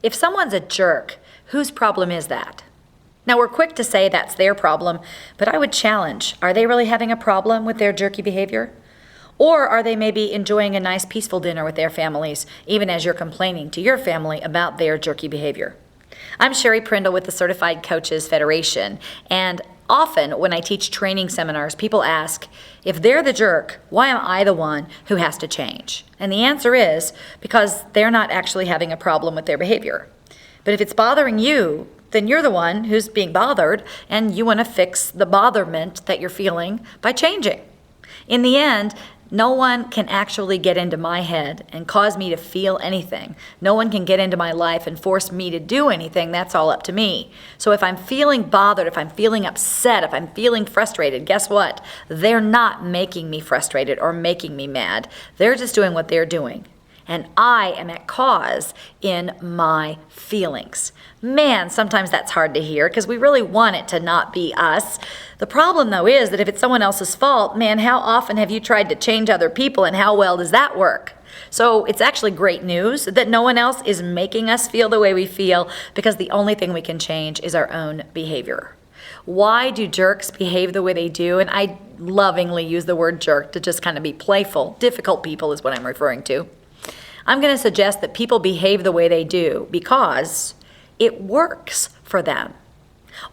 If someone's a jerk, whose problem is that? Now, we're quick to say that's their problem, but I would challenge, are they really having a problem with their jerky behavior? Or are they maybe enjoying a nice peaceful dinner with their families, even as you're complaining to your family about their jerky behavior? I'm Sherry Prindle with the Certified Coaches Federation, and often when I teach training seminars, people ask, if they're the jerk, why am I the one who has to change? And the answer is because they're not actually having a problem with their behavior. But if it's bothering you, then you're the one who's being bothered, and you want to fix the botherment that you're feeling by changing. In the end, no one can actually get into my head and cause me to feel anything. No one can get into my life and force me to do anything. That's all up to me. So if I'm feeling bothered, if I'm feeling upset, if I'm feeling frustrated, guess what? They're not making me frustrated or making me mad. They're just doing what they're doing. And I am at cause in my feelings. Man, sometimes that's hard to hear because we really want it to not be us. The problem, though, is that if it's someone else's fault, man, how often have you tried to change other people and how well does that work? So it's actually great news that no one else is making us feel the way we feel because the only thing we can change is our own behavior. Why do jerks behave the way they do? And I lovingly use the word jerk to just kind of be playful. Difficult people is what I'm referring to. I'm going to suggest that people behave the way they do because it works for them.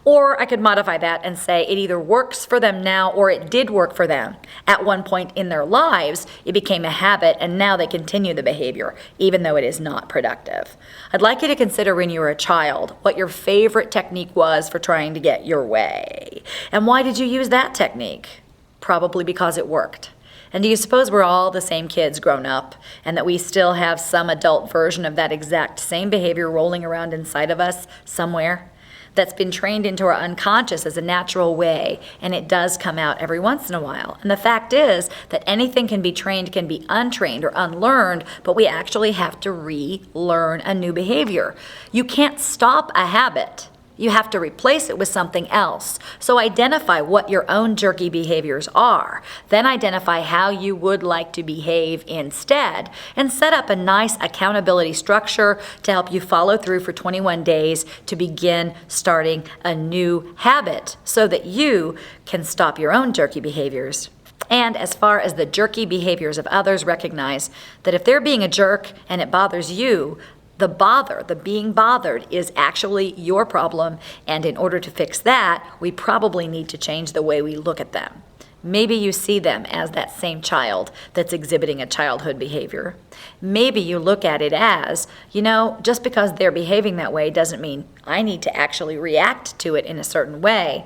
Or I could modify that and say it either works for them now or it did work for them. At one point in their lives, it became a habit and now they continue the behavior, even though it is not productive. I'd like you to consider when you were a child what your favorite technique was for trying to get your way. And why did you use that technique? Probably because it worked. And do you suppose we're all the same kids grown up and that we still have some adult version of that exact same behavior rolling around inside of us somewhere that's been trained into our unconscious as a natural way, and it does come out every once in a while. And the fact is that anything can be trained, can be untrained or unlearned, but we actually have to relearn a new behavior. You can't stop a habit. You have to replace it with something else. So identify what your own jerky behaviors are. Then identify how you would like to behave instead and set up a nice accountability structure to help you follow through for 21 days to begin starting a new habit so that you can stop your own jerky behaviors. And as far as the jerky behaviors of others, recognize that if they're being a jerk and it bothers you, the being bothered is actually your problem, and in order to fix that, we probably need to change the way we look at them. Maybe you see them as that same child that's exhibiting a childhood behavior. Maybe you look at it as, just because they're behaving that way doesn't mean I need to actually react to it in a certain way.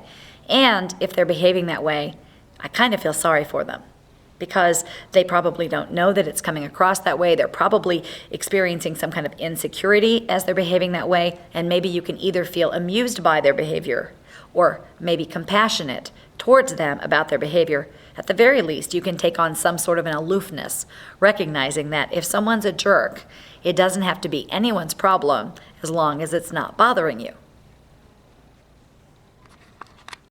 And if they're behaving that way, I kind of feel sorry for them, because they probably don't know that it's coming across that way. They're probably experiencing some kind of insecurity as they're behaving that way, and maybe you can either feel amused by their behavior or maybe compassionate towards them about their behavior. At the very least, you can take on some sort of an aloofness, recognizing that if someone's a jerk, it doesn't have to be anyone's problem as long as it's not bothering you.